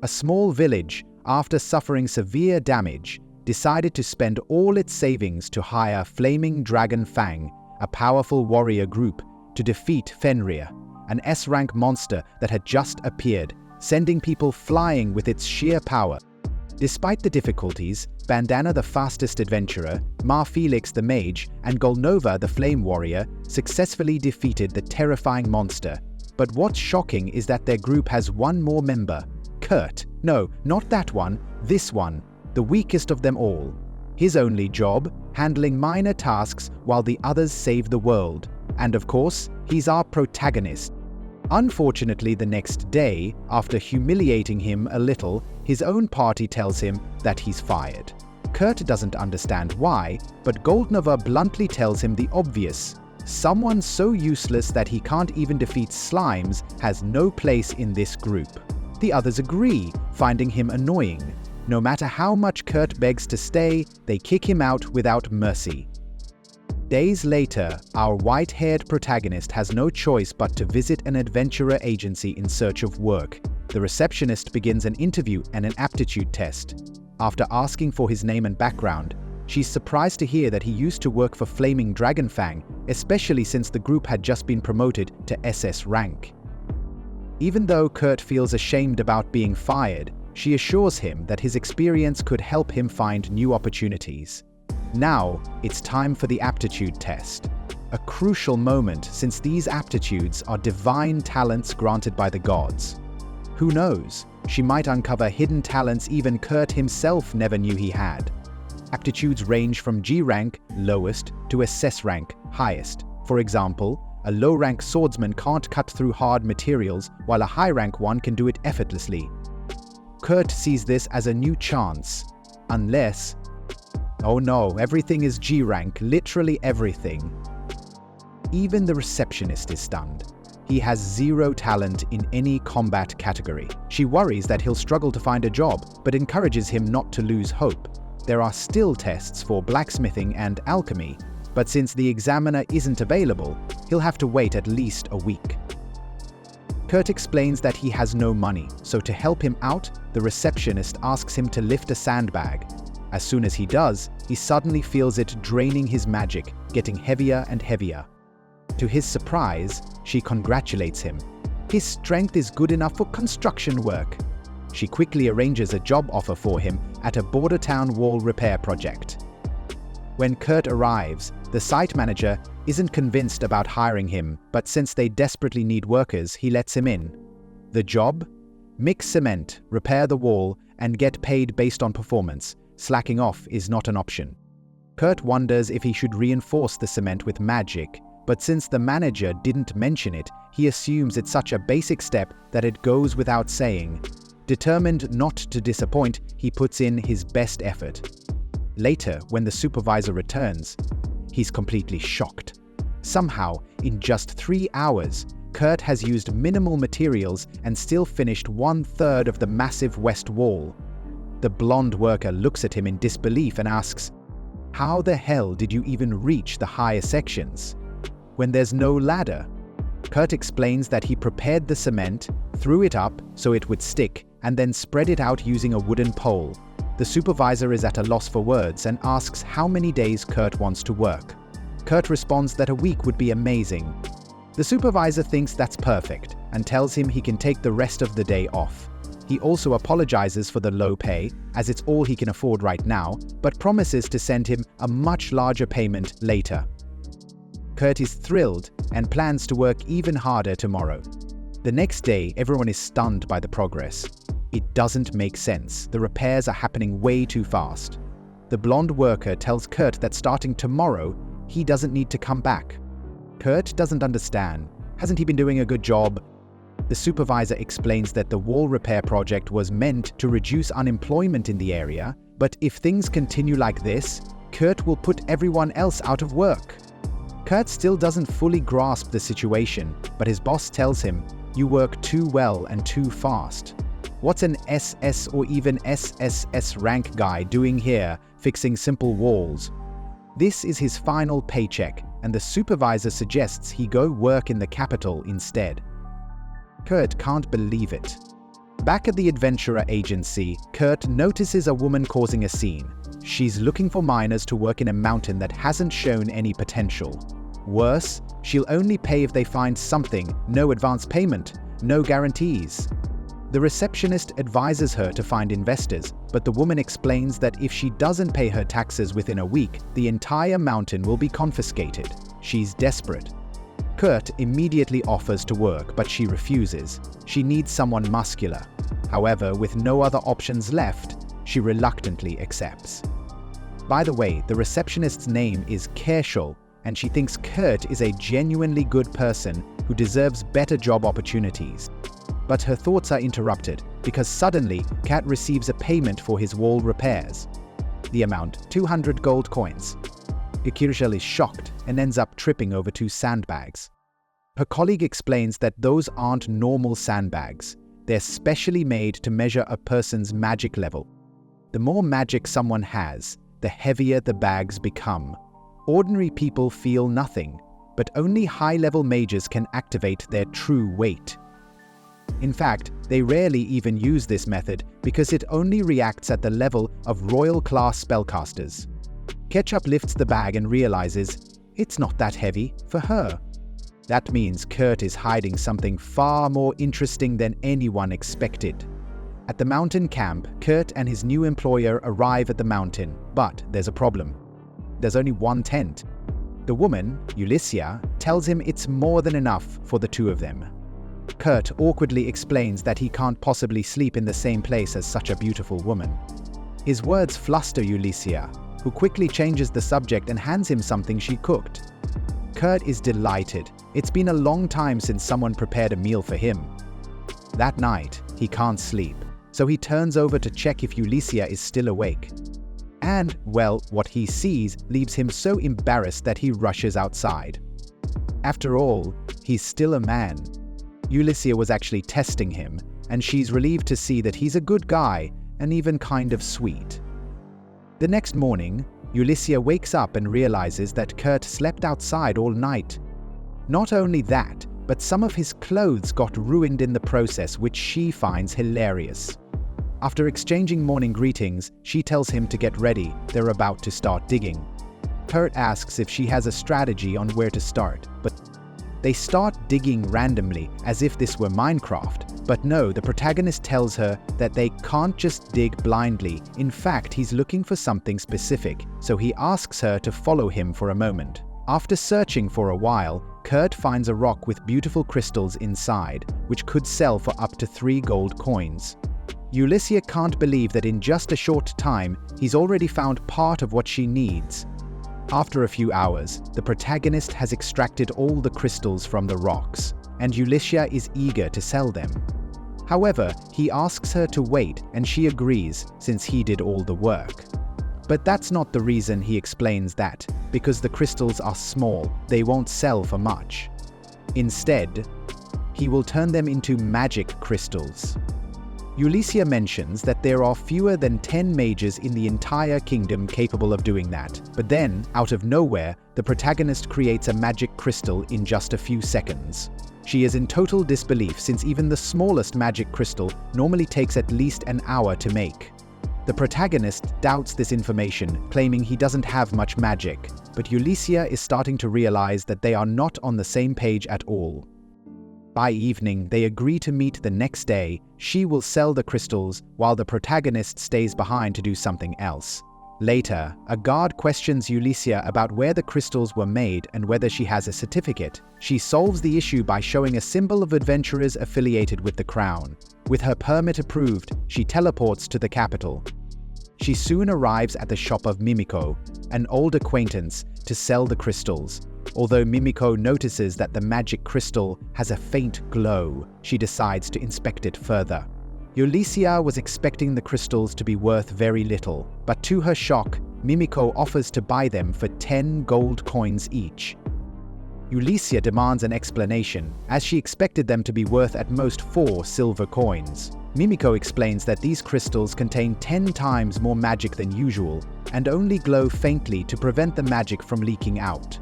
A small village, after suffering severe damage, decided to spend all its savings to hire Flaming Dragon Fang, a powerful warrior group, to defeat Fenrir, an S-rank monster that had just appeared, sending people flying with its sheer power. Despite the difficulties, Bandana the fastest adventurer, Ma Felix the mage, and Golnova the flame warrior successfully defeated the terrifying monster. But what's shocking is that their group has one more member, Kurt. No, not that one, this one, the weakest of them all. His only job, handling minor tasks while the others save the world. And of course, he's our protagonist. Unfortunately, the next day, after humiliating him a little, his own party tells him that he's fired. Kurt doesn't understand why, but Golnova bluntly tells him the obvious. Someone so useless that he can't even defeat slimes has no place in this group. The others agree, finding him annoying. No matter how much Kurt begs to stay, they kick him out without mercy. Days later, our white-haired protagonist has no choice but to visit an adventurer agency in search of work. The receptionist begins an interview and an aptitude test. After asking for his name and background, she's surprised to hear that he used to work for Flaming Dragon Fang, especially since the group had just been promoted to SS rank. Even though Kurt feels ashamed about being fired, she assures him that his experience could help him find new opportunities. Now, it's time for the aptitude test. A crucial moment since these aptitudes are divine talents granted by the gods. Who knows, she might uncover hidden talents even Kurt himself never knew he had. Aptitudes range from G rank, lowest, to SS rank, highest. For example, a low-rank swordsman can't cut through hard materials, while a high-rank one can do it effortlessly. Kurt sees this as a new chance, unless... Oh no, everything is G rank, literally everything. Even the receptionist is stunned. He has zero talent in any combat category. She worries that he'll struggle to find a job, but encourages him not to lose hope. There are still tests for blacksmithing and alchemy, but since the examiner isn't available, he'll have to wait at least a week. Kurt explains that he has no money, so to help him out, the receptionist asks him to lift a sandbag. As soon as he does, he suddenly feels it draining his magic, getting heavier and heavier. To his surprise, she congratulates him. His strength is good enough for construction work. She quickly arranges a job offer for him at a border town wall repair project. When Kurt arrives, the site manager isn't convinced about hiring him, but since they desperately need workers, he lets him in. The job? Mix cement, repair the wall, and get paid based on performance. Slacking off is not an option. Kurt wonders if he should reinforce the cement with magic, but since the manager didn't mention it, he assumes it's such a basic step that it goes without saying. Determined not to disappoint, he puts in his best effort. Later, when the supervisor returns, he's completely shocked. Somehow, in just 3 hours, Kurt has used minimal materials and still finished 1/3 of the massive west wall. The blonde worker looks at him in disbelief and asks, "How the hell did you even reach the higher sections when there's no ladder?" Kurt explains that he prepared the cement, threw it up so it would stick, and then spread it out using a wooden pole. The supervisor is at a loss for words and asks how many days Kurt wants to work. Kurt responds that a week would be amazing. The supervisor thinks that's perfect and tells him he can take the rest of the day off. He also apologizes for the low pay, as it's all he can afford right now, but promises to send him a much larger payment later. Kurt is thrilled and plans to work even harder tomorrow. The next day, everyone is stunned by the progress. It doesn't make sense. The repairs are happening way too fast. The blonde worker tells Kurt that starting tomorrow, he doesn't need to come back. Kurt doesn't understand. Hasn't he been doing a good job? The supervisor explains that the wall repair project was meant to reduce unemployment in the area, but if things continue like this, Kurt will put everyone else out of work. Kurt still doesn't fully grasp the situation, but his boss tells him, "You work too well and too fast. What's an SS or even SSS rank guy doing here, fixing simple walls?" This is his final paycheck, and the supervisor suggests he go work in the capital instead. Kurt can't believe it. Back at the adventurer agency, Kurt notices a woman causing a scene. She's looking for miners to work in a mountain that hasn't shown any potential. Worse, she'll only pay if they find something, no advance payment, no guarantees. The receptionist advises her to find investors, but the woman explains that if she doesn't pay her taxes within a week, the entire mountain will be confiscated. She's desperate. Kurt immediately offers to work, but she refuses. She needs someone muscular. However, with no other options left, she reluctantly accepts. By the way, the receptionist's name is Kerschel, and she thinks Kurt is a genuinely good person who deserves better job opportunities. But her thoughts are interrupted because suddenly Kat receives a payment for his wall repairs. The amount, 200 gold coins. Kerschel is shocked and ends up tripping over 2 sandbags. Her colleague explains that those aren't normal sandbags. They're specially made to measure a person's magic level. The more magic someone has, the heavier the bags become. Ordinary people feel nothing, but only high-level mages can activate their true weight. In fact, they rarely even use this method because it only reacts at the level of royal-class spellcasters. Ketchup lifts the bag and realizes it's not that heavy for her. That means Kurt is hiding something far more interesting than anyone expected. At the mountain camp, Kurt and his new employer arrive at the mountain, but there's a problem. There's only one tent. The woman, Ulyssia, tells him it's more than enough for the 2 of them. Kurt awkwardly explains that he can't possibly sleep in the same place as such a beautiful woman. His words fluster Ulyssia, who quickly changes the subject and hands him something she cooked. Kurt is delighted. It's been a long time since someone prepared a meal for him. That night, he can't sleep, so he turns over to check if Ulyssia is still awake. And, well, what he sees leaves him so embarrassed that he rushes outside. After all, he's still a man. Ulyssia was actually testing him, and she's relieved to see that he's a good guy and even kind of sweet. The next morning, Ulyssia wakes up and realizes that Kurt slept outside all night. Not only that, but some of his clothes got ruined in the process, which she finds hilarious. After exchanging morning greetings, she tells him to get ready, they're about to start digging. Kurt asks if she has a strategy on where to start, but they start digging randomly, as if this were Minecraft. But no, the protagonist tells her that they can't just dig blindly. In fact, he's looking for something specific, so he asks her to follow him for a moment. After searching for a while, Kurt finds a rock with beautiful crystals inside, which could sell for up to 3 gold coins. Ulyssia can't believe that in just a short time, he's already found part of what she needs. After a few hours, the protagonist has extracted all the crystals from the rocks, and Ulyssia is eager to sell them. However, he asks her to wait, and she agrees since he did all the work. But that's not the reason. He explains that, because the crystals are small, they won't sell for much. Instead, he will turn them into magic crystals. Ulyssia mentions that there are fewer than 10 mages in the entire kingdom capable of doing that. But then, out of nowhere, the protagonist creates a magic crystal in just a few seconds. She is in total disbelief since even the smallest magic crystal normally takes at least an hour to make. The protagonist doubts this information, claiming he doesn't have much magic, but Ulyssia is starting to realize that they are not on the same page at all. By evening, they agree to meet the next day. She will sell the crystals, while the protagonist stays behind to do something else. Later, a guard questions Ulyssia about where the crystals were made and whether she has a certificate. She solves the issue by showing a symbol of adventurers affiliated with the crown. With her permit approved, she teleports to the capital. She soon arrives at the shop of Mimiko, an old acquaintance, to sell the crystals. Although Mimiko notices that the magic crystal has a faint glow, she decides to inspect it further. Ulyssia was expecting the crystals to be worth very little, but to her shock, Mimiko offers to buy them for 10 gold coins each. Ulyssia demands an explanation, as she expected them to be worth at most 4 silver coins. Mimiko explains that these crystals contain 10 times more magic than usual, and only glow faintly to prevent the magic from leaking out.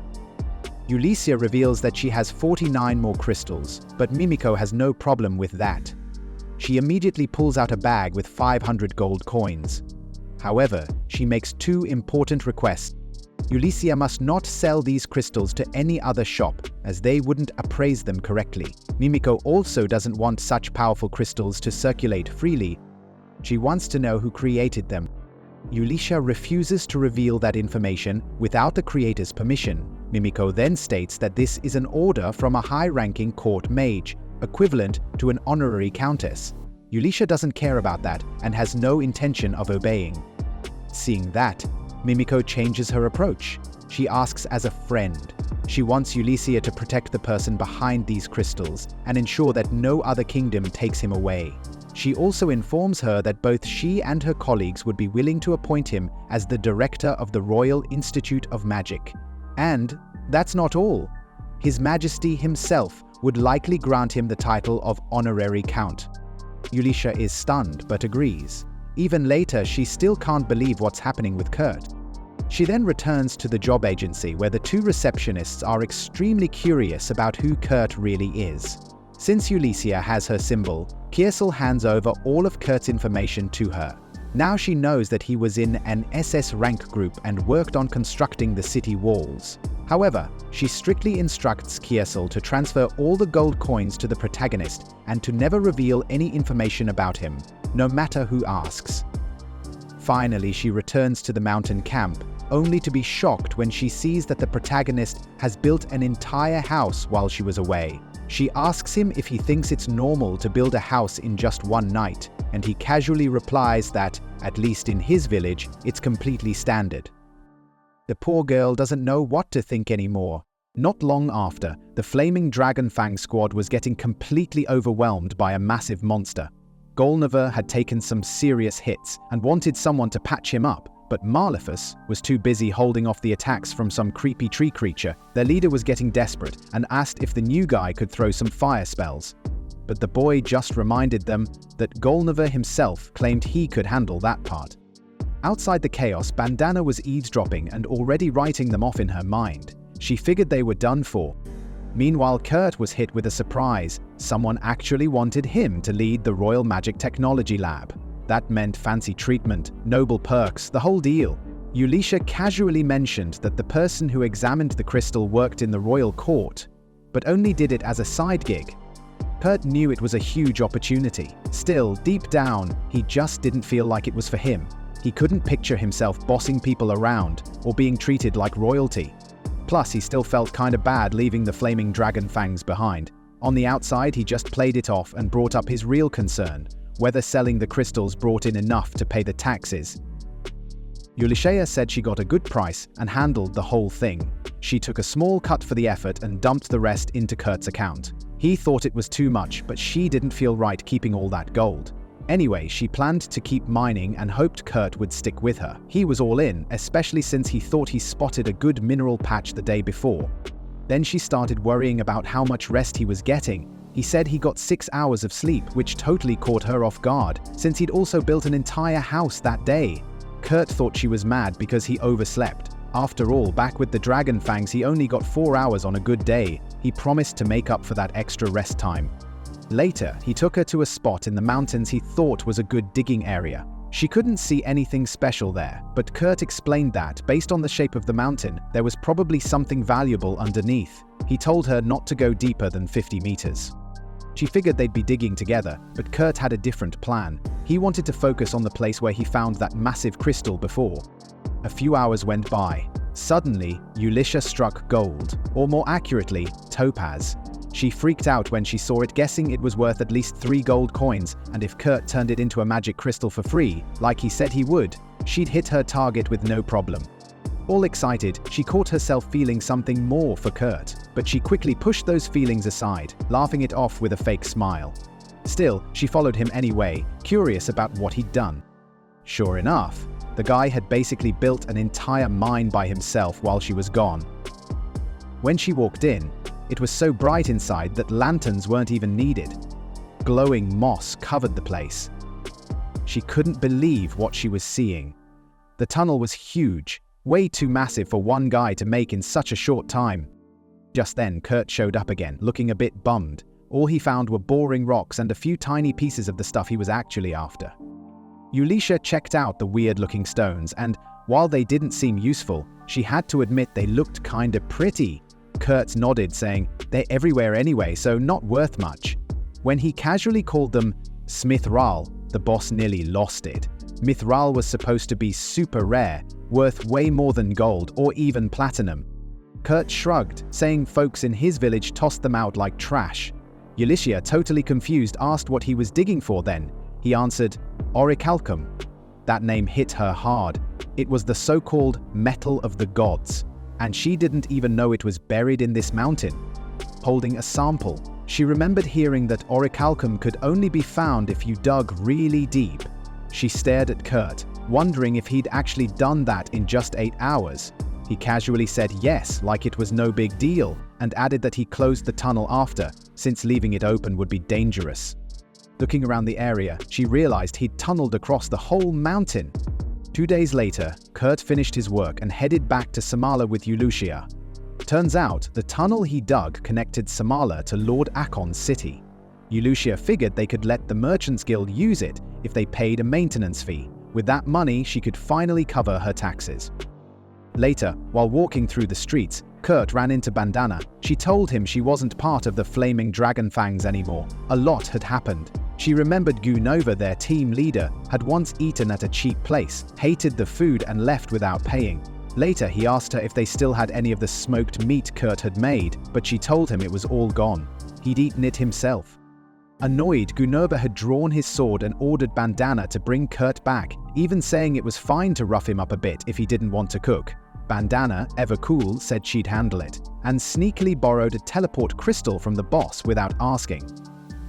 Ulyssia reveals that she has 49 more crystals, but Mimiko has no problem with that. She immediately pulls out a bag with 500 gold coins. However, she makes two important requests. Ulysia must not sell these crystals to any other shop, as they wouldn't appraise them correctly. Mimiko also doesn't want such powerful crystals to circulate freely. She wants to know who created them. Ulysia refuses to reveal that information without the creator's permission. Mimiko then states that this is an order from a high-ranking court mage, equivalent to an honorary countess. Ulysia doesn't care about that and has no intention of obeying. Seeing that, Mimiko changes her approach. She asks as a friend. She wants Ulysia to protect the person behind these crystals and ensure that no other kingdom takes him away. She also informs her that both she and her colleagues would be willing to appoint him as the director of the Royal Institute of Magic. And that's not all. His Majesty himself would likely grant him the title of honorary count. Ulysia is stunned but agrees. Even later, she still can't believe what's happening with Kurt. She then returns to the job agency where the two receptionists are extremely curious about who Kurt really is. Since Ulysia has her symbol, Kiersel hands over all of Kurt's information to her. Now she knows that he was in an SS rank group and worked on constructing the city walls. However, she strictly instructs Kiersel to transfer all the gold coins to the protagonist and to never reveal any information about him, no matter who asks. Finally, she returns to the mountain camp, only to be shocked when she sees that the protagonist has built an entire house while she was away. She asks him if he thinks it's normal to build a house in just one night, and he casually replies that, at least in his village, it's completely standard. The poor girl doesn't know what to think anymore. Not long after, the Flaming Dragon Fang squad was getting completely overwhelmed by a massive monster. Golniver had taken some serious hits and wanted someone to patch him up, but Maleficus was too busy holding off the attacks from some creepy tree creature. Their leader was getting desperate and asked if the new guy could throw some fire spells. But the boy just reminded them that Golniver himself claimed he could handle that part. Outside the chaos, Bandana was eavesdropping and already writing them off in her mind. She figured they were done for. Meanwhile, Kurt was hit with a surprise. Someone actually wanted him to lead the Royal Magic Technology Lab. That meant fancy treatment, noble perks, the whole deal. Ulysia casually mentioned that the person who examined the crystal worked in the royal court, but only did it as a side gig. Kurt knew it was a huge opportunity. Still, deep down, he just didn't feel like it was for him. He couldn't picture himself bossing people around or being treated like royalty. Plus, he still felt kinda bad leaving the Flaming Dragon Fangs behind. On the outside, he just played it off and brought up his real concern, whether selling the crystals brought in enough to pay the taxes. Ulysia said she got a good price and handled the whole thing. She took a small cut for the effort and dumped the rest into Kurt's account. He thought it was too much, but she didn't feel right keeping all that gold. Anyway, she planned to keep mining and hoped Kurt would stick with her. He was all in, especially since he thought he spotted a good mineral patch the day before. Then she started worrying about how much rest he was getting. He said he got 6 hours of sleep, which totally caught her off guard, since he'd also built an entire house that day. Kurt thought she was mad because he overslept. After all, back with the Dragon Fangs, he only got 4 hours on a good day. He promised to make up for that extra rest time. Later, he took her to a spot in the mountains he thought was a good digging area. She couldn't see anything special there, but Kurt explained that, based on the shape of the mountain, there was probably something valuable underneath. He told her not to go deeper than 50 meters. She figured they'd be digging together, but Kurt had a different plan. He wanted to focus on the place where he found that massive crystal before. A few hours went by. Suddenly, Ulysia struck gold, or more accurately, topaz. She freaked out when she saw it, guessing it was worth at least 3 gold coins, and if Kurt turned it into a magic crystal for free, like he said he would, she'd hit her target with no problem. All excited, she caught herself feeling something more for Kurt, but she quickly pushed those feelings aside, laughing it off with a fake smile. Still, she followed him anyway, curious about what he'd done. Sure enough, the guy had basically built an entire mine by himself while she was gone. When she walked in, it was so bright inside that lanterns weren't even needed. Glowing moss covered the place. She couldn't believe what she was seeing. The tunnel was huge, way too massive for one guy to make in such a short time. Just then, Kurt showed up again, looking a bit bummed. All he found were boring rocks and a few tiny pieces of the stuff he was actually after. Ulisha checked out the weird-looking stones, and while they didn't seem useful, she had to admit they looked kinda pretty. Kurt nodded, saying, "They're everywhere anyway, so not worth much." When he casually called them Smithral, the boss nearly lost it. Mithral was supposed to be super rare, worth way more than gold or even platinum. Kurt shrugged, saying folks in his village tossed them out like trash. Ulisha, totally confused, asked what he was digging for then. He answered, "Orichalcum." That name hit her hard. It was the so-called metal of the gods, and she didn't even know it was buried in this mountain. Holding a sample, she remembered hearing that orichalcum could only be found if you dug really deep. She stared at Kurt, wondering if he'd actually done that in just 8 hours. He casually said yes, like it was no big deal, and added that he closed the tunnel after, since leaving it open would be dangerous. Looking around the area, she realized he'd tunneled across the whole mountain. 2 days later, Kurt finished his work and headed back to Samala with Ulisha. Turns out, the tunnel he dug connected Samala to Lord Akon's city. Ulisha figured they could let the Merchants Guild use it if they paid a maintenance fee. With that money, she could finally cover her taxes. Later, while walking through the streets, Kurt ran into Bandana. She told him she wasn't part of the Flaming Dragon Fangs anymore. A lot had happened. She remembered Gunova, their team leader, had once eaten at a cheap place, hated the food and left without paying. Later, he asked her if they still had any of the smoked meat Kurt had made, but she told him it was all gone. He'd eaten it himself. Annoyed, Gunova had drawn his sword and ordered Bandana to bring Kurt back, even saying it was fine to rough him up a bit if he didn't want to cook. Bandana, ever cool, said she'd handle it, and sneakily borrowed a teleport crystal from the boss without asking.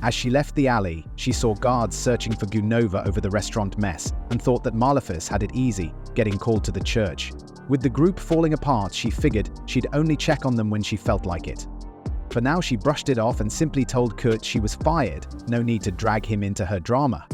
As she left the alley, she saw guards searching for Gunova over the restaurant mess and thought that Maleficus had it easy, getting called to the church. With the group falling apart, she figured she'd only check on them when she felt like it. For now, she brushed it off and simply told Kurt she was fired, no need to drag him into her drama.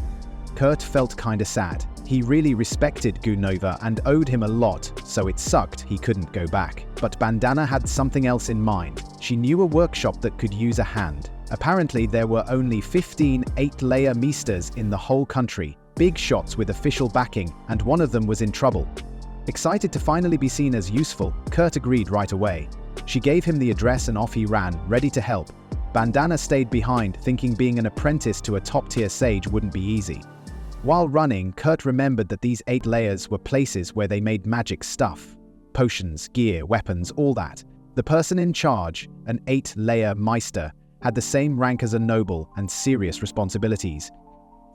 Kurt felt kinda sad. He really respected Gunova and owed him a lot, so it sucked he couldn't go back. But Bandana had something else in mind. She knew a workshop that could use a hand. Apparently, there were only 15 8-layer Meisters in the whole country, big shots with official backing, and one of them was in trouble. Excited to finally be seen as useful, Kurt agreed right away. She gave him the address and off he ran, ready to help. Bandana stayed behind, thinking being an apprentice to a top-tier sage wouldn't be easy. While running, Kurt remembered that these 8 layers were places where they made magic stuff. Potions, gear, weapons, all that. The person in charge, an 8-layer Meister, had the same rank as a noble and serious responsibilities.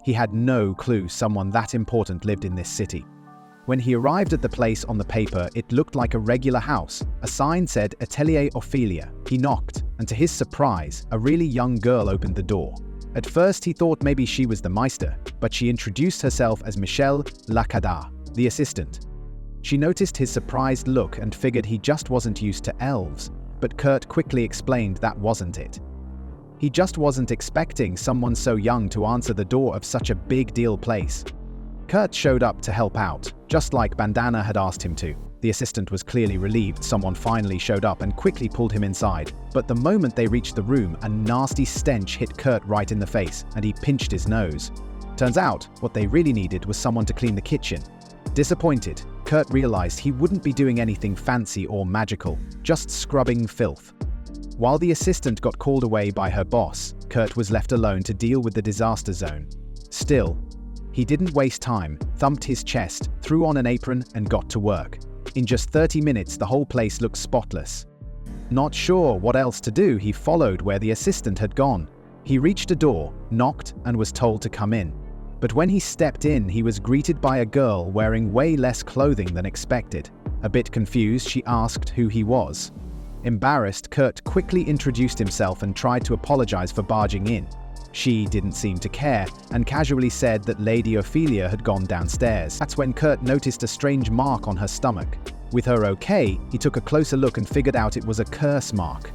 He had no clue someone that important lived in this city. When he arrived at the place on the paper, it looked like a regular house. A sign said Atelier Ophelia. He knocked, and to his surprise, a really young girl opened the door. At first, he thought maybe she was the Meister, but she introduced herself as Michelle Lacada, the assistant. She noticed his surprised look and figured he just wasn't used to elves, but Kurt quickly explained that wasn't it. He just wasn't expecting someone so young to answer the door of such a big deal place. Kurt showed up to help out, just like Bandana had asked him to. The assistant was clearly relieved someone finally showed up and quickly pulled him inside. But the moment they reached the room, a nasty stench hit Kurt right in the face, and he pinched his nose. Turns out, what they really needed was someone to clean the kitchen. Disappointed, Kurt realized he wouldn't be doing anything fancy or magical, just scrubbing filth. While the assistant got called away by her boss, Kurt was left alone to deal with the disaster zone. Still, he didn't waste time, thumped his chest, threw on an apron, and got to work. In just 30 minutes, the whole place looked spotless. Not sure what else to do, he followed where the assistant had gone. He reached a door, knocked, and was told to come in. But when he stepped in, he was greeted by a girl wearing way less clothing than expected. A bit confused, she asked who he was. Embarrassed, Kurt quickly introduced himself and tried to apologize for barging in. She didn't seem to care, and casually said that Lady Ophelia had gone downstairs. That's when Kurt noticed a strange mark on her stomach. With her okay, he took a closer look and figured out it was a curse mark.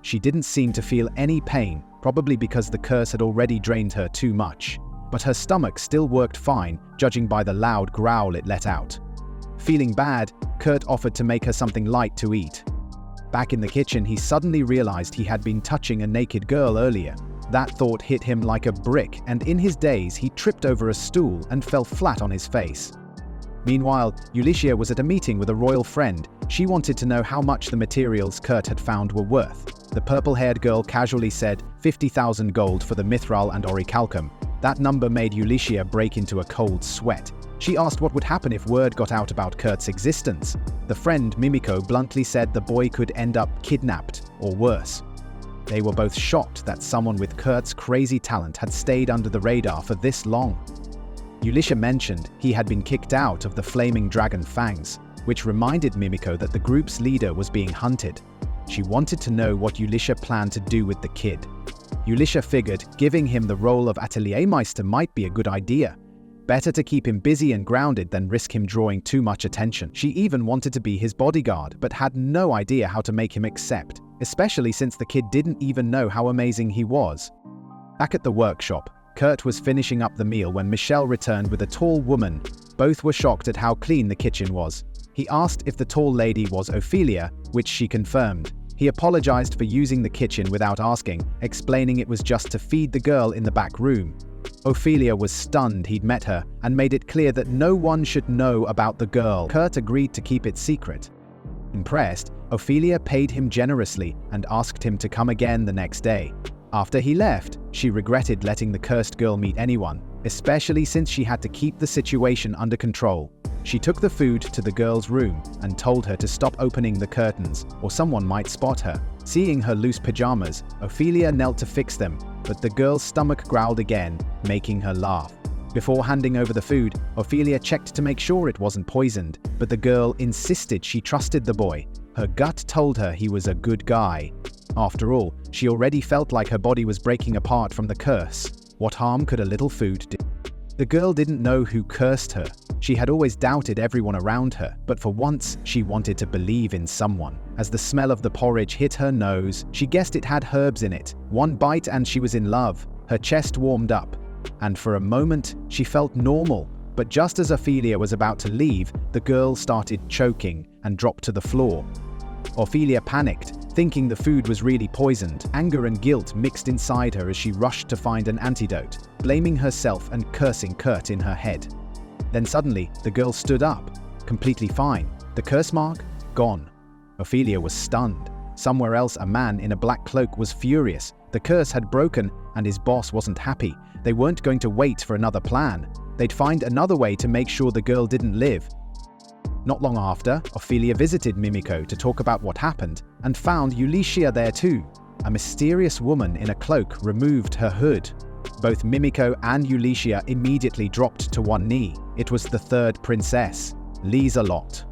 She didn't seem to feel any pain, probably because the curse had already drained her too much. But her stomach still worked fine, judging by the loud growl it let out. Feeling bad, Kurt offered to make her something light to eat. Back in the kitchen, he suddenly realized he had been touching a naked girl earlier. That thought hit him like a brick, and in his daze he tripped over a stool and fell flat on his face. Meanwhile, Ulicia was at a meeting with a royal friend. She wanted to know how much the materials Kurt had found were worth. The purple-haired girl casually said 50,000 gold for the mithril and orichalcum. That number made Ulicia break into a cold sweat. She asked what would happen if word got out about Kurt's existence. The friend, Mimiko, bluntly said the boy could end up kidnapped, or worse. They were both shocked that someone with Kurt's crazy talent had stayed under the radar for this long. Ulicia mentioned he had been kicked out of the Flaming Dragon Fangs, which reminded Mimiko that the group's leader was being hunted. She wanted to know what Ulicia planned to do with the kid. Ulicia figured giving him the role of Atelier Meister might be a good idea. Better to keep him busy and grounded than risk him drawing too much attention. She even wanted to be his bodyguard, but had no idea how to make him accept, especially since the kid didn't even know how amazing he was. Back at the workshop, Kurt was finishing up the meal when Michelle returned with a tall woman. Both were shocked at how clean the kitchen was. He asked if the tall lady was Ophelia, which she confirmed. He apologized for using the kitchen without asking, explaining it was just to feed the girl in the back room. Ophelia was stunned he'd met her and made it clear that no one should know about the girl. Kurt agreed to keep it secret. Impressed, Ophelia paid him generously and asked him to come again the next day. After he left, she regretted letting the cursed girl meet anyone, especially since she had to keep the situation under control. She took the food to the girl's room and told her to stop opening the curtains, or someone might spot her. Seeing her loose pajamas, Ophelia knelt to fix them, but the girl's stomach growled again, making her laugh. Before handing over the food, Ophelia checked to make sure it wasn't poisoned, but the girl insisted she trusted the boy. Her gut told her he was a good guy. After all, she already felt like her body was breaking apart from the curse. What harm could a little food do? The girl didn't know who cursed her. She had always doubted everyone around her, but for once, she wanted to believe in someone. As the smell of the porridge hit her nose, she guessed it had herbs in it. One bite and she was in love. Her chest warmed up, and for a moment, she felt normal. But just as Ophelia was about to leave, the girl started choking and dropped to the floor. Ophelia panicked, thinking the food was really poisoned. Anger and guilt mixed inside her as she rushed to find an antidote, blaming herself and cursing Kurt in her head. Then suddenly, the girl stood up, completely fine. The curse mark? Gone. Ophelia was stunned. Somewhere else, a man in a black cloak was furious. The curse had broken, and his boss wasn't happy. They weren't going to wait for another plan. They'd find another way to make sure the girl didn't live. Not long after, Ophelia visited Mimiko to talk about what happened, and found Ulicia there too. A mysterious woman in a cloak removed her hood. Both Mimiko and Ulicia immediately dropped to one knee. It was the third princess, Lieselot.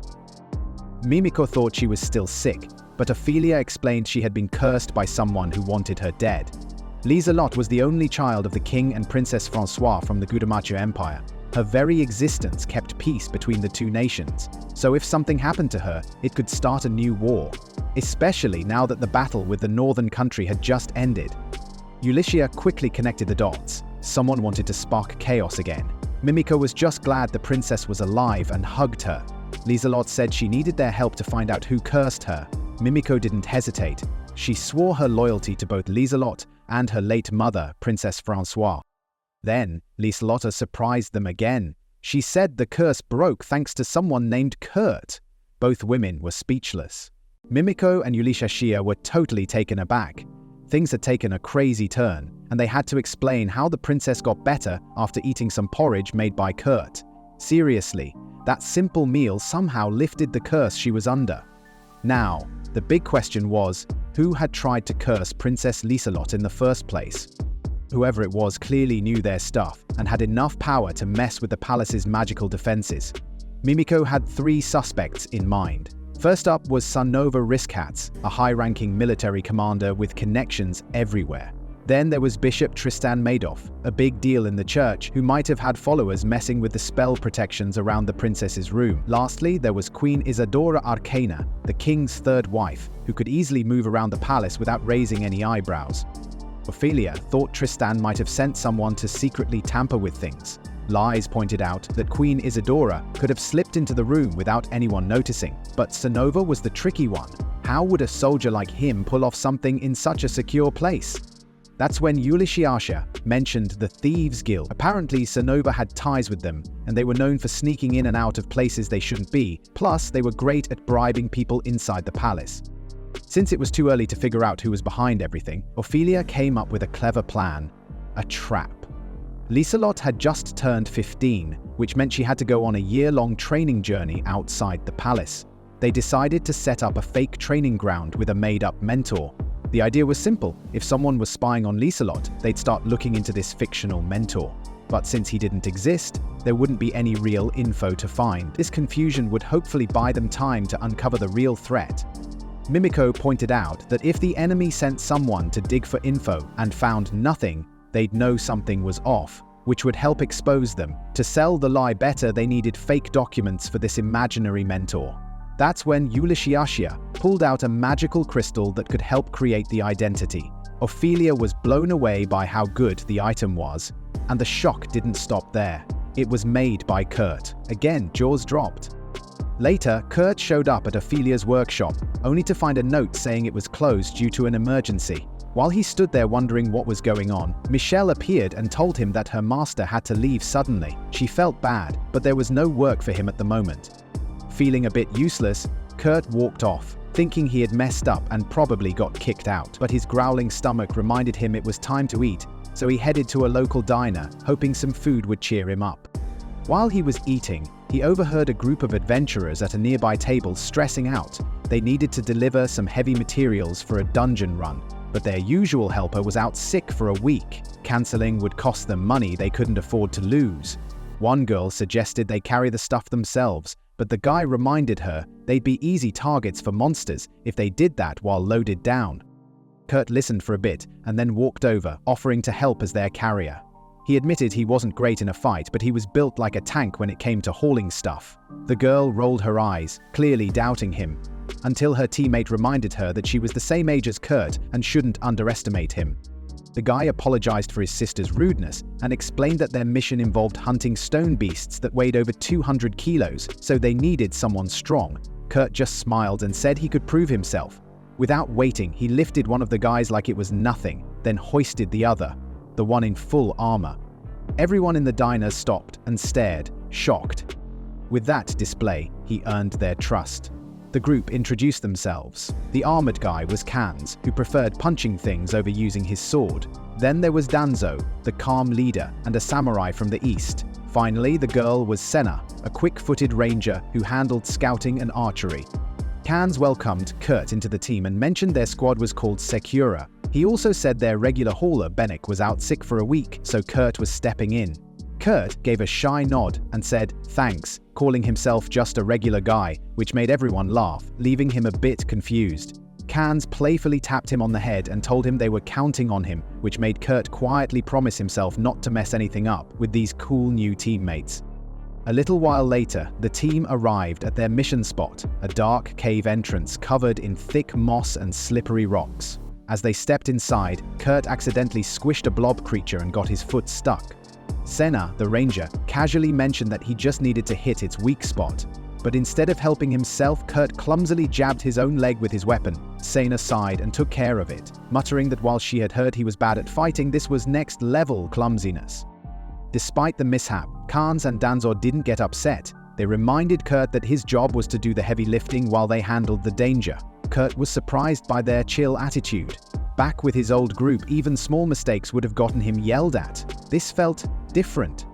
Mimiko thought she was still sick, but Ophelia explained she had been cursed by someone who wanted her dead. Lieselot was the only child of the king and Princess François from the Gudamacha Empire. Her very existence kept peace between the two nations, so if something happened to her, it could start a new war, especially now that the battle with the northern country had just ended. Ulicia quickly connected the dots. Someone wanted to spark chaos again. Mimiko was just glad the princess was alive and hugged her. Lieselot said she needed their help to find out who cursed her. Mimiko didn't hesitate. She swore her loyalty to both Lieselot and her late mother, Princess François. Then, Lieselot surprised them again. She said the curse broke thanks to someone named Kurt. Both women were speechless. Mimiko and Ulicia were totally taken aback. Things had taken a crazy turn, and they had to explain how the princess got better after eating some porridge made by Kurt. Seriously, that simple meal somehow lifted the curse she was under. Now, the big question was, who had tried to curse Princess Lieselot in the first place? Whoever it was clearly knew their stuff and had enough power to mess with the palace's magical defenses. Mimiko had 3 suspects in mind. First up was Sanova Riskhats, a high-ranking military commander with connections everywhere. Then there was Bishop Tristan Madoff, a big deal in the church who might have had followers messing with the spell protections around the princess's room. Lastly, there was Queen Isadora Arcana, the king's third wife, who could easily move around the palace without raising any eyebrows. Ophelia thought Tristan might have sent someone to secretly tamper with things. Lies pointed out that Queen Isadora could have slipped into the room without anyone noticing. But Sanova was the tricky one. How would a soldier like him pull off something in such a secure place? That's when Ulyshiasha mentioned the Thieves Guild. Apparently, Sonova had ties with them, and they were known for sneaking in and out of places they shouldn't be, plus they were great at bribing people inside the palace. Since it was too early to figure out who was behind everything, Ophelia came up with a clever plan: a trap. Lieselot had just turned 15, which meant she had to go on a year-long training journey outside the palace. They decided to set up a fake training ground with a made-up mentor. The idea was simple: if someone was spying on Lieselot, they'd start looking into this fictional mentor. But since he didn't exist, there wouldn't be any real info to find. This confusion would hopefully buy them time to uncover the real threat. Mimiko pointed out that if the enemy sent someone to dig for info and found nothing, they'd know something was off, which would help expose them. To sell the lie better, they needed fake documents for this imaginary mentor. That's when Ulyshiasha pulled out a magical crystal that could help create the identity. Ophelia was blown away by how good the item was, and the shock didn't stop there. It was made by Kurt. Again, jaws dropped. Later, Kurt showed up at Ophelia's workshop, only to find a note saying it was closed due to an emergency. While he stood there wondering what was going on, Michelle appeared and told him that her master had to leave suddenly. She felt bad, but there was no work for him at the moment. Feeling a bit useless, Kurt walked off, thinking he had messed up and probably got kicked out. But his growling stomach reminded him it was time to eat, so he headed to a local diner, hoping some food would cheer him up. While he was eating, he overheard a group of adventurers at a nearby table stressing out. They needed to deliver some heavy materials for a dungeon run, but their usual helper was out sick for a week. Canceling would cost them money they couldn't afford to lose. One girl suggested they carry the stuff themselves, but the guy reminded her they'd be easy targets for monsters if they did that while loaded down. Kurt listened for a bit and then walked over, offering to help as their carrier. He admitted he wasn't great in a fight, but he was built like a tank when it came to hauling stuff. The girl rolled her eyes, clearly doubting him, until her teammate reminded her that she was the same age as Kurt and shouldn't underestimate him. The guy apologized for his sister's rudeness and explained that their mission involved hunting stone beasts that weighed over 200 kilos, so they needed someone strong. Kurt just smiled and said he could prove himself. Without waiting, he lifted one of the guys like it was nothing, then hoisted the other, the one in full armor. Everyone in the diner stopped and stared, shocked. With that display, he earned their trust. The group introduced themselves. The armored guy was Kanz, who preferred punching things over using his sword. Then there was Danzo, the calm leader, and a samurai from the east. Finally, the girl was Senna, a quick-footed ranger who handled scouting and archery. Kanz welcomed Kurt into the team and mentioned their squad was called Secura. He also said their regular hauler, Bennick, was out sick for a week, so Kurt was stepping in. Kurt gave a shy nod and said thanks, calling himself just a regular guy, which made everyone laugh, leaving him a bit confused. Kanz playfully tapped him on the head and told him they were counting on him, which made Kurt quietly promise himself not to mess anything up with these cool new teammates. A little while later, the team arrived at their mission spot, a dark cave entrance covered in thick moss and slippery rocks. As they stepped inside, Kurt accidentally squished a blob creature and got his foot stuck. Senna, the ranger, casually mentioned that he just needed to hit its weak spot. But instead of helping himself, Kurt clumsily jabbed his own leg with his weapon. Senna sighed and took care of it, muttering that while she had heard he was bad at fighting, this was next-level clumsiness. Despite the mishap, Kanz and Danzo didn't get upset. They reminded Kurt that his job was to do the heavy lifting while they handled the danger. Kurt was surprised by their chill attitude. Back with his old group, even small mistakes would have gotten him yelled at. This felt different.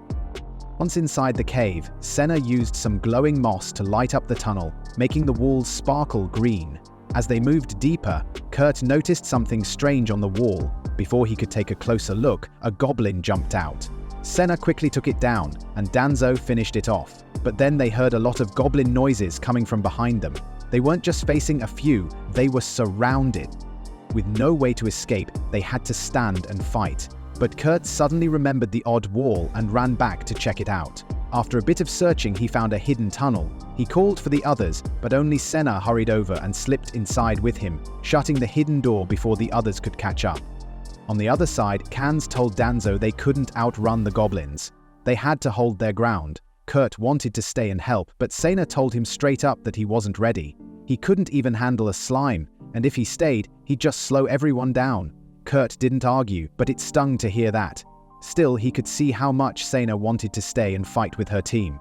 Once inside the cave, Senna used some glowing moss to light up the tunnel, making the walls sparkle green. As they moved deeper, Kurt noticed something strange on the wall. Before he could take a closer look, a goblin jumped out. Senna quickly took it down, and Danzo finished it off. But then they heard a lot of goblin noises coming from behind them. They weren't just facing a few, they were surrounded. With no way to escape, they had to stand and fight. But Kurt suddenly remembered the odd wall and ran back to check it out. After a bit of searching, he found a hidden tunnel. He called for the others, but only Senna hurried over and slipped inside with him, shutting the hidden door before the others could catch up. On the other side, Kanz told Danzo they couldn't outrun the goblins. They had to hold their ground. Kurt wanted to stay and help, but Senna told him straight up that he wasn't ready. He couldn't even handle a slime, and if he stayed, he'd just slow everyone down. Kurt didn't argue, but it stung to hear that. Still, he could see how much Sena wanted to stay and fight with her team.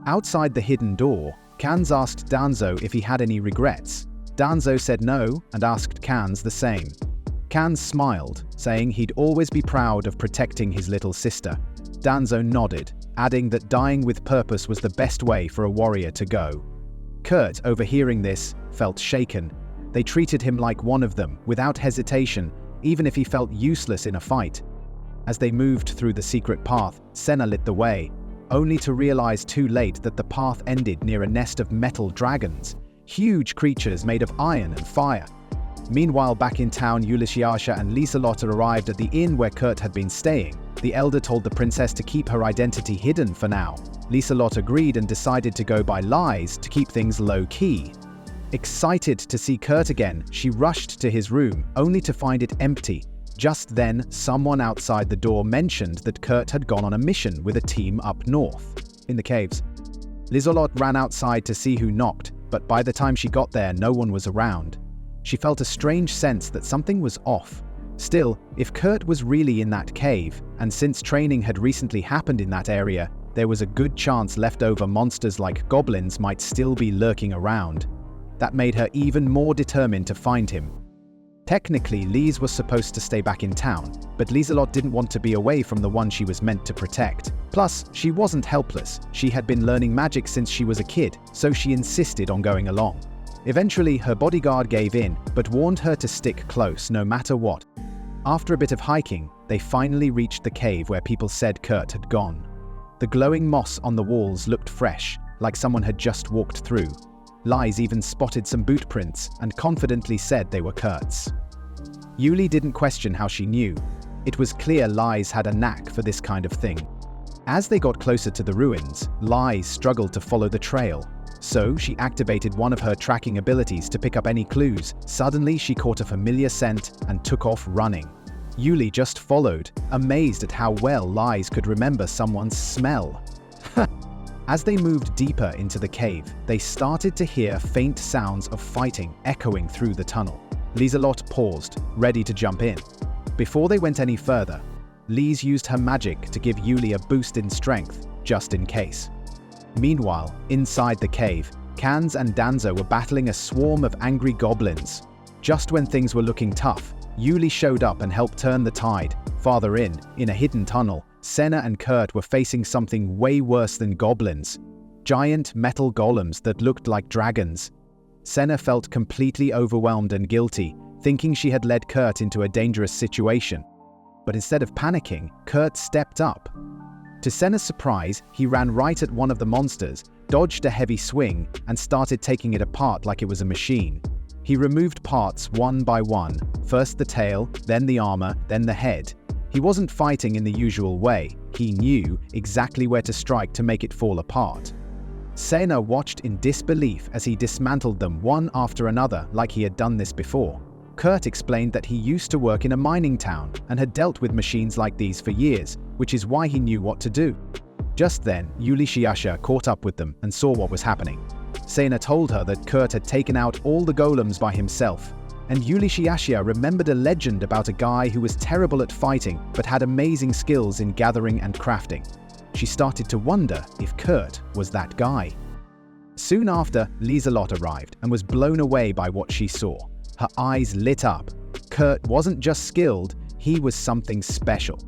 Outside the hidden door, Kans asked Danzo if he had any regrets. Danzo said no and asked Kans the same. Kans smiled, saying he'd always be proud of protecting his little sister. Danzo nodded, adding that dying with purpose was the best way for a warrior to go. Kurt, overhearing this, felt shaken. They treated him like one of them, without hesitation, even if he felt useless in a fight. As they moved through the secret path, Sena lit the way, only to realize too late that the path ended near a nest of metal dragons, huge creatures made of iron and fire. Meanwhile, back in town, Ulyshiasha and Lieselotte arrived at the inn where Kurt had been staying. The elder told the princess to keep her identity hidden for now. Lieselotte agreed and decided to go by lies to keep things low-key. Excited to see Kurt again, she rushed to his room, only to find it empty. Just then, someone outside the door mentioned that Kurt had gone on a mission with a team up north, in the caves. Lieselotte ran outside to see who knocked, but by the time she got there, no one was around. She felt a strange sense that something was off. Still, if Kurt was really in that cave, and since training had recently happened in that area, there was a good chance leftover monsters like goblins might still be lurking around. That made her even more determined to find him. Technically, Lise was supposed to stay back in town, but Lieselotte didn't want to be away from the one she was meant to protect. Plus, she wasn't helpless. She had been learning magic since she was a kid, so she insisted on going along. Eventually, her bodyguard gave in, but warned her to stick close no matter what. After a bit of hiking, they finally reached the cave where people said Kurt had gone. The glowing moss on the walls looked fresh, like someone had just walked through. Lise even spotted some boot prints and confidently said they were Kurt's. Yuli didn't question how she knew. It was clear Lise had a knack for this kind of thing. As they got closer to the ruins, Lise struggled to follow the trail. So she activated one of her tracking abilities to pick up any clues. Suddenly, she caught a familiar scent and took off running. Yuli just followed, amazed at how well Lise could remember someone's smell. As they moved deeper into the cave, they started to hear faint sounds of fighting echoing through the tunnel. Lieselotte paused, ready to jump in. Before they went any further, Lise used her magic to give Yuli a boost in strength, just in case. Meanwhile, inside the cave, Kans and Danzo were battling a swarm of angry goblins. Just when things were looking tough, Yuli showed up and helped turn the tide. Farther in a hidden tunnel, Sena and Kurt were facing something way worse than goblins. Giant metal golems that looked like dragons. Sena felt completely overwhelmed and guilty, thinking she had led Kurt into a dangerous situation. But instead of panicking, Kurt stepped up. To Sena's surprise, he ran right at one of the monsters, dodged a heavy swing, and started taking it apart like it was a machine. He removed parts one by one, first the tail, then the armor, then the head. He wasn't fighting in the usual way. He knew exactly where to strike to make it fall apart. Sena watched in disbelief as he dismantled them one after another like he had done this before. Kurt explained that he used to work in a mining town and had dealt with machines like these for years, which is why he knew what to do. Just then, Ulyshiasha caught up with them and saw what was happening. Sena told her that Kurt had taken out all the golems by himself, and Ulyshiasha remembered a legend about a guy who was terrible at fighting but had amazing skills in gathering and crafting. She started to wonder if Kurt was that guy. Soon after, Lieselotte arrived and was blown away by what she saw. Her eyes lit up. Kurt wasn't just skilled, he was something special.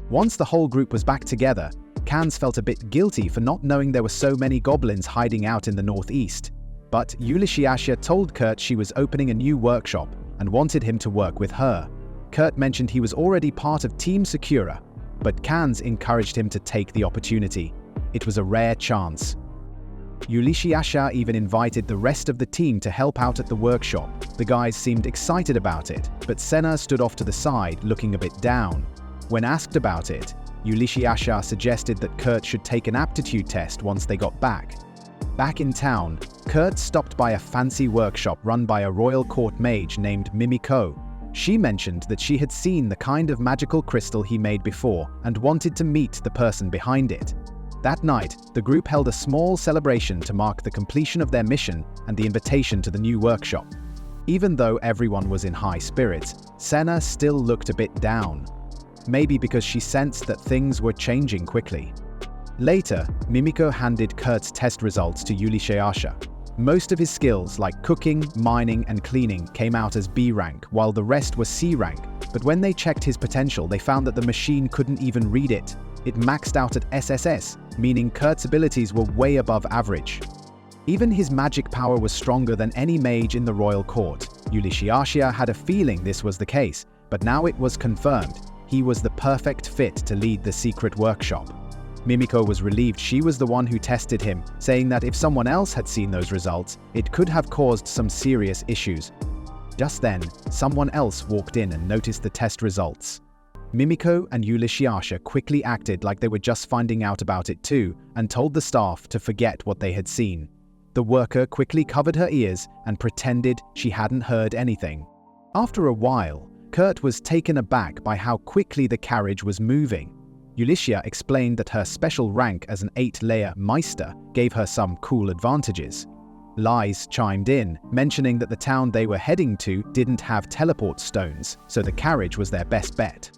Once the whole group was back together, Kans felt a bit guilty for not knowing there were so many goblins hiding out in the northeast. But Ulyshiasha told Kurt she was opening a new workshop and wanted him to work with her. Kurt mentioned he was already part of Team Secura, but Kans encouraged him to take the opportunity. It was a rare chance. Ulyshiasha even invited the rest of the team to help out at the workshop. The guys seemed excited about it, but Sena stood off to the side, looking a bit down. When asked about it, Ulyshiasha suggested that Kurt should take an aptitude test once they got back. Back in town, Kurt stopped by a fancy workshop run by a royal court mage named Mimiko. She mentioned that she had seen the kind of magical crystal he made before and wanted to meet the person behind it. That night, the group held a small celebration to mark the completion of their mission and the invitation to the new workshop. Even though everyone was in high spirits, Senna still looked a bit down. Maybe because she sensed that things were changing quickly. Later, Mimiko handed Kurt's test results to Yulishayasha. Most of his skills like cooking, mining, and cleaning came out as B rank, while the rest was C rank. But when they checked his potential, they found that the machine couldn't even read it. It maxed out at SSS, meaning Kurt's abilities were way above average. Even his magic power was stronger than any mage in the royal court. Yulishayasha had a feeling this was the case, but now it was confirmed. He was the perfect fit to lead the secret workshop. Mimiko was relieved she was the one who tested him, saying that if someone else had seen those results, it could have caused some serious issues. Just then, someone else walked in and noticed the test results. Mimiko and Yulishayasha quickly acted like they were just finding out about it too, and told the staff to forget what they had seen. The worker quickly covered her ears and pretended she hadn't heard anything. After a while, Kurt was taken aback by how quickly the carriage was moving. Yulishia explained that her special rank as an 8-layer Meister gave her some cool advantages. Lies chimed in, mentioning that the town they were heading to didn't have teleport stones, so the carriage was their best bet.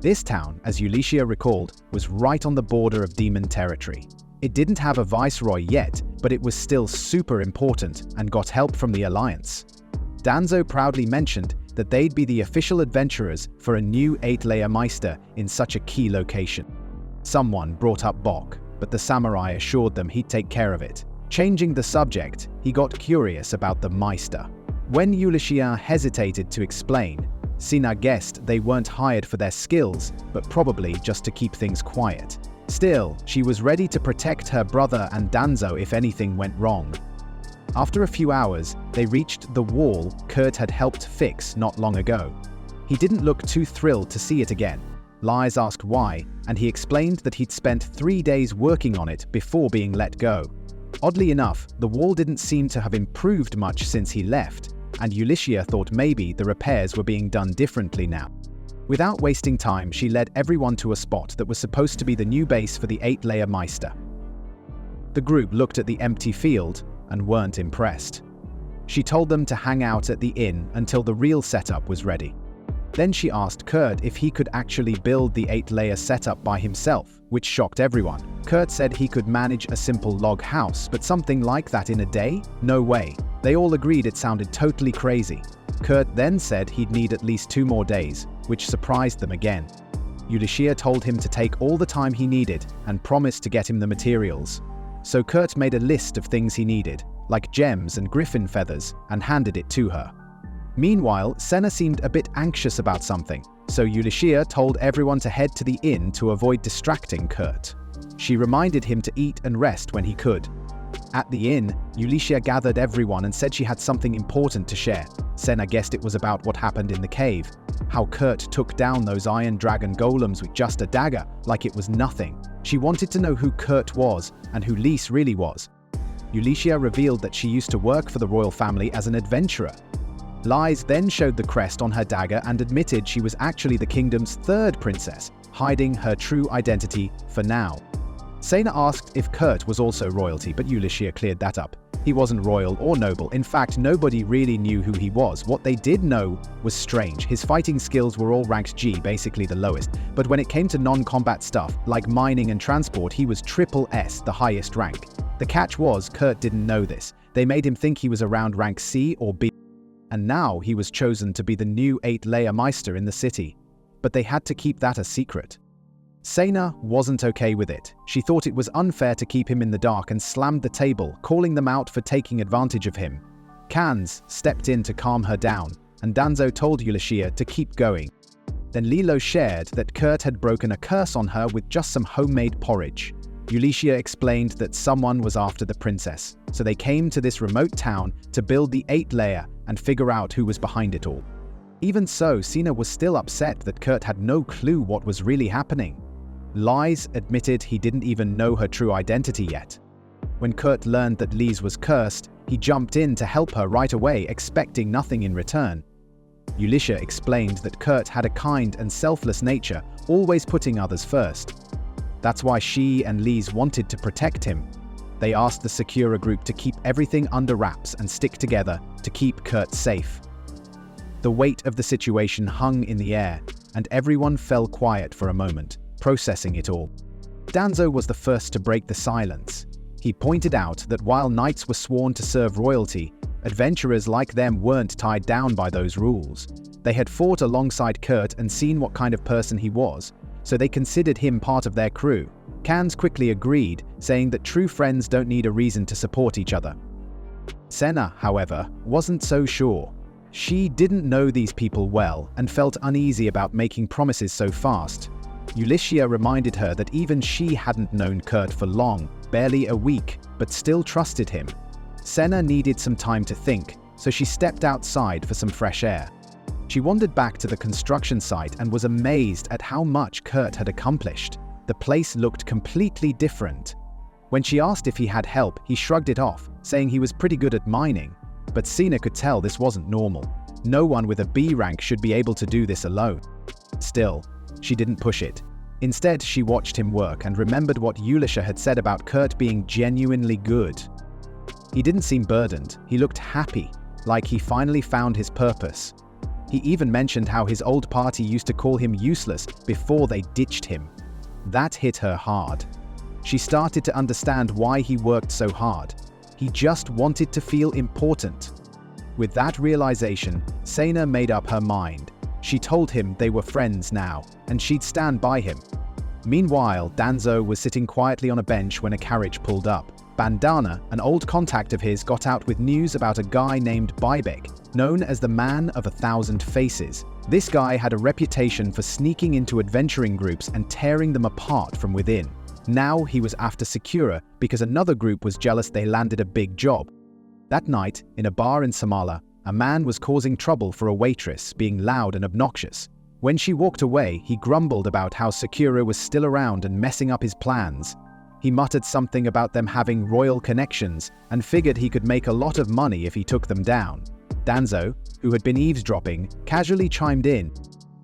This town, as Yulishia recalled, was right on the border of demon territory. It didn't have a viceroy yet, but it was still super important and got help from the Alliance. Danzo proudly mentioned that they'd be the official adventurers for a new 8-layer Meister in such a key location. Someone brought up Bok, but the samurai assured them he'd take care of it. Changing the subject, he got curious about the Meister. When Yulishia hesitated to explain, Sina guessed they weren't hired for their skills, but probably just to keep things quiet. Still, she was ready to protect her brother and Danzo if anything went wrong. After a few hours, they reached the wall Kurt had helped fix not long ago. He didn't look too thrilled to see it again. Lies asked why, and he explained that he'd spent 3 days working on it before being let go. Oddly enough, the wall didn't seem to have improved much since he left, and Yulishia thought maybe the repairs were being done differently now. Without wasting time, she led everyone to a spot that was supposed to be the new base for the 8-layer Meister. The group looked at the empty field and weren't impressed. She told them to hang out at the inn until the real setup was ready. Then she asked Kurt if he could actually build the 8-layer setup by himself, which shocked everyone. Kurt said he could manage a simple log house, but something like that in a day? No way. They all agreed it sounded totally crazy. Kurt then said he'd need at least 2 more days, which surprised them again. Yulishia told him to take all the time he needed and promised to get him the materials. So Kurt made a list of things he needed, like gems and griffin feathers, and handed it to her. Meanwhile, Senna seemed a bit anxious about something, so Yulishia told everyone to head to the inn to avoid distracting Kurt. She reminded him to eat and rest when he could. At the inn, Yulishia gathered everyone and said she had something important to share. Senna guessed it was about what happened in the cave, how Kurt took down those iron dragon golems with just a dagger, like it was nothing. She wanted to know who Kurt was and who Lise really was. Yulishia revealed that she used to work for the royal family as an adventurer. Lise then showed the crest on her dagger and admitted she was actually the kingdom's 3rd princess, hiding her true identity for now. Sena asked if Kurt was also royalty, but Yulishia cleared that up. He wasn't royal or noble. In fact, nobody really knew who he was. What they did know was strange. His fighting skills were all ranked G, basically the lowest. But when it came to non-combat stuff, like mining and transport, he was triple S, the highest rank. The catch was, Kurt didn't know this. They made him think he was around rank C or B. And now he was chosen to be the new 8-layer Meister in the city. But they had to keep that a secret. Sena wasn't okay with it. She thought it was unfair to keep him in the dark and slammed the table, calling them out for taking advantage of him. Kanz stepped in to calm her down, and Danzo told Yulishia to keep going. Then Lilo shared that Kurt had broken a curse on her with just some homemade porridge. Yulishia explained that someone was after the princess, so they came to this remote town to build the 8-layer and figure out who was behind it all. Even so, Sena was still upset that Kurt had no clue what was really happening. Lise admitted he didn't even know her true identity yet. When Kurt learned that Lise was cursed, he jumped in to help her right away, expecting nothing in return. Yulishia explained that Kurt had a kind and selfless nature, always putting others first. That's why she and Lise wanted to protect him. They asked the Secura group to keep everything under wraps and stick together to keep Kurt safe. The weight of the situation hung in the air, and everyone fell quiet for a moment, processing it all. Danzo was the first to break the silence. He pointed out that while knights were sworn to serve royalty, adventurers like them weren't tied down by those rules. They had fought alongside Kurt and seen what kind of person he was, so they considered him part of their crew. Cans quickly agreed, saying that true friends don't need a reason to support each other. Senna, however, wasn't so sure. She didn't know these people well and felt uneasy about making promises so fast. Ulyssia reminded her that even she hadn't known Kurt for long, barely a week, but still trusted him. Senna needed some time to think, so she stepped outside for some fresh air. She wandered back to the construction site and was amazed at how much Kurt had accomplished. The place looked completely different. When she asked if he had help, he shrugged it off, saying he was pretty good at mining. But Sina could tell this wasn't normal. No one with a B rank should be able to do this alone. Still, she didn't push it. Instead, she watched him work and remembered what Ulyssia had said about Kurt being genuinely good. He didn't seem burdened. He looked happy, like he finally found his purpose. He even mentioned how his old party used to call him useless before they ditched him. That hit her hard. She started to understand why he worked so hard. He just wanted to feel important. With that realization, Sena made up her mind. She told him they were friends now, and she'd stand by him. Meanwhile, Danzo was sitting quietly on a bench when a carriage pulled up. Bandana, an old contact of his, got out with news about a guy named Bybek, known as the Man of 1,000 Faces. This guy had a reputation for sneaking into adventuring groups and tearing them apart from within. Now he was after Sakura because another group was jealous they landed a big job. That night, in a bar in Samala, a man was causing trouble for a waitress, being loud and obnoxious. When she walked away, he grumbled about how Sakura was still around and messing up his plans. He muttered something about them having royal connections and figured he could make a lot of money if he took them down. Danzo, who had been eavesdropping, casually chimed in.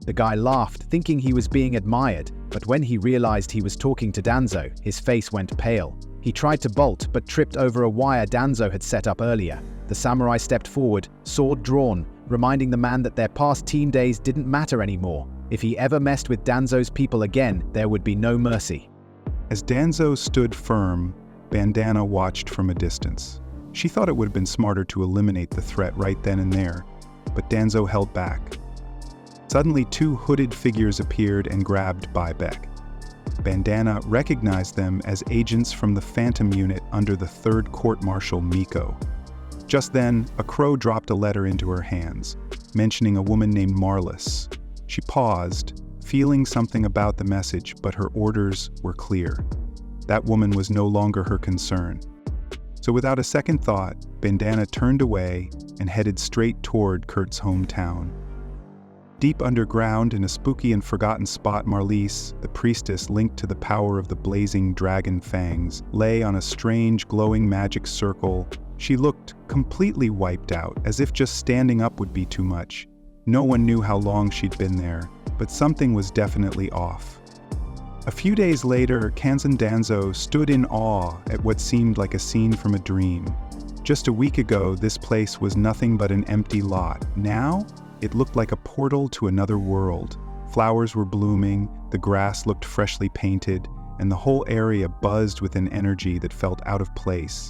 The guy laughed, thinking he was being admired, but when he realized he was talking to Danzo, his face went pale. He tried to bolt, but tripped over a wire Danzo had set up earlier. The samurai stepped forward, sword drawn, reminding the man that their past team days didn't matter anymore. If he ever messed with Danzo's people again, there would be no mercy. As Danzo stood firm, Bandana watched from a distance. She thought it would have been smarter to eliminate the threat right then and there, but Danzo held back. Suddenly, two hooded figures appeared and grabbed Bybek. Bandana recognized them as agents from the Phantom Unit under the 3rd Court-Martial Miko. Just then, a crow dropped a letter into her hands, mentioning a woman named Marlis. She paused, feeling something about the message, but her orders were clear. That woman was no longer her concern. So without a second thought, Bandana turned away and headed straight toward Kurt's hometown. Deep underground, in a spooky and forgotten spot, Marlis, the priestess linked to the power of the blazing dragon fangs, lay on a strange, glowing magic circle. She looked completely wiped out, as if just standing up would be too much. No one knew how long she'd been there, but something was definitely off. A few days later, Kanzan Danzo stood in awe at what seemed like a scene from a dream. Just a week ago, this place was nothing but an empty lot. Now, it looked like a portal to another world. Flowers were blooming, the grass looked freshly painted, and the whole area buzzed with an energy that felt out of place.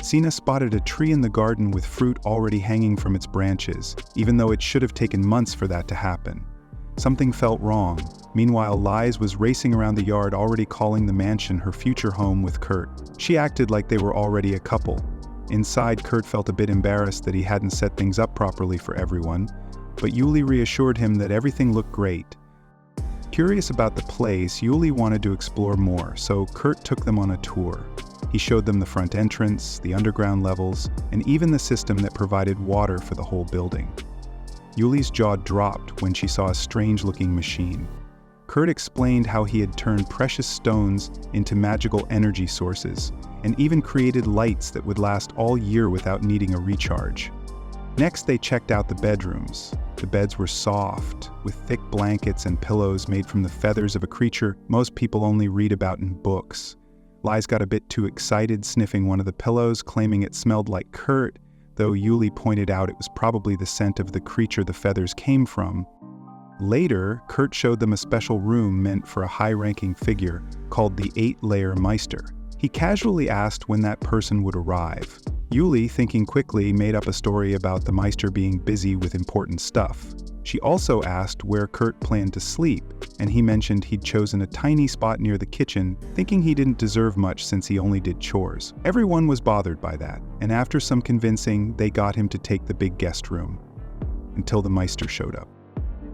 Sina spotted a tree in the garden with fruit already hanging from its branches, even though it should have taken months for that to happen. Something felt wrong. Meanwhile, Liz was racing around the yard, already calling the mansion her future home with Kurt. She acted like they were already a couple. Inside, Kurt felt a bit embarrassed that he hadn't set things up properly for everyone, but Yuli reassured him that everything looked great. Curious about the place, Yuli wanted to explore more, so Kurt took them on a tour. He showed them the front entrance, the underground levels, and even the system that provided water for the whole building. Yuli's jaw dropped when she saw a strange-looking machine. Kurt explained how he had turned precious stones into magical energy sources, and even created lights that would last all year without needing a recharge. Next, they checked out the bedrooms. The beds were soft, with thick blankets and pillows made from the feathers of a creature most people only read about in books. Liz got a bit too excited, sniffing one of the pillows, claiming it smelled like Kurt, though Yuli pointed out it was probably the scent of the creature the feathers came from. Later, Kurt showed them a special room meant for a high-ranking figure called the 8-layer Meister. He casually asked when that person would arrive. Yuli, thinking quickly, made up a story about the Meister being busy with important stuff. She also asked where Kurt planned to sleep, and he mentioned he'd chosen a tiny spot near the kitchen, thinking he didn't deserve much since he only did chores. Everyone was bothered by that, and after some convincing, they got him to take the big guest room. Until the Meister showed up.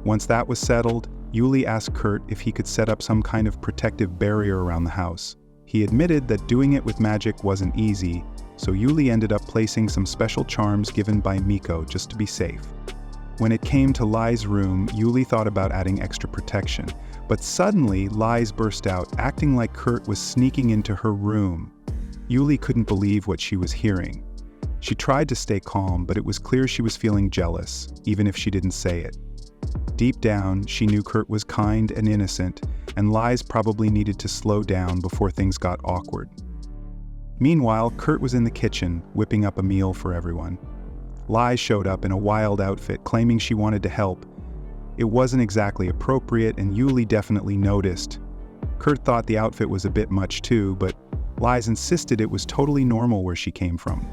Once that was settled, Yuli asked Kurt if he could set up some kind of protective barrier around the house. He admitted that doing it with magic wasn't easy, so Yuli ended up placing some special charms given by Miko just to be safe. When it came to Lai's room, Yuli thought about adding extra protection, but suddenly Lai's burst out, acting like Kurt was sneaking into her room. Yuli couldn't believe what she was hearing. She tried to stay calm, but it was clear she was feeling jealous, even if she didn't say it. Deep down, she knew Kurt was kind and innocent, and Lai's probably needed to slow down before things got awkward. Meanwhile, Kurt was in the kitchen, whipping up a meal for everyone. Lai showed up in a wild outfit, claiming she wanted to help. It wasn't exactly appropriate, and Yuli definitely noticed. Kurt thought the outfit was a bit much too, but Lai's insisted it was totally normal where she came from.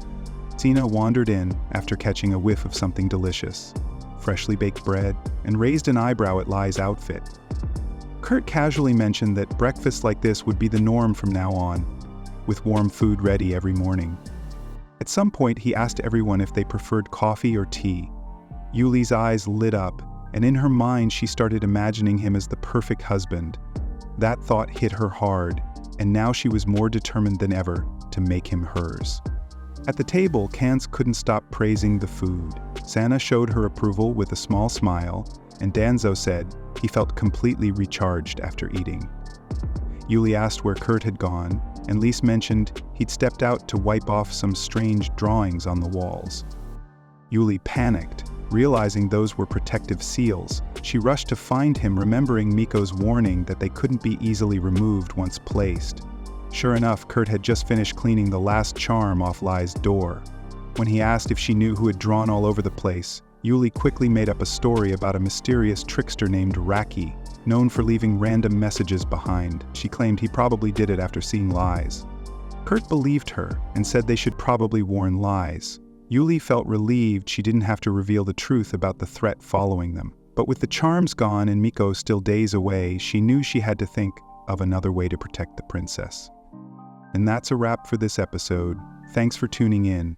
Tina wandered in after catching a whiff of something delicious. Freshly baked bread, and raised an eyebrow at Lai's outfit. Kurt casually mentioned that breakfast like this would be the norm from now on, with warm food ready every morning. At some point, he asked everyone if they preferred coffee or tea. Yuli's eyes lit up, and in her mind she started imagining him as the perfect husband. That thought hit her hard, and now she was more determined than ever to make him hers. At the table, Kans couldn't stop praising the food. Sana showed her approval with a small smile, and Danzo said he felt completely recharged after eating. Yuli asked where Kurt had gone, and Lise mentioned he'd stepped out to wipe off some strange drawings on the walls. Yuli panicked, realizing those were protective seals. She rushed to find him, remembering Miko's warning that they couldn't be easily removed once placed. Sure enough, Kurt had just finished cleaning the last charm off Lai's door. When he asked if she knew who had drawn all over the place, Yuli quickly made up a story about a mysterious trickster named Raki, known for leaving random messages behind. She claimed he probably did it after seeing Lai's. Kurt believed her and said they should probably warn Lai's. Yuli felt relieved she didn't have to reveal the truth about the threat following them. But with the charms gone and Miko still days away, she knew she had to think of another way to protect the princess. And that's a wrap for this episode. Thanks for tuning in.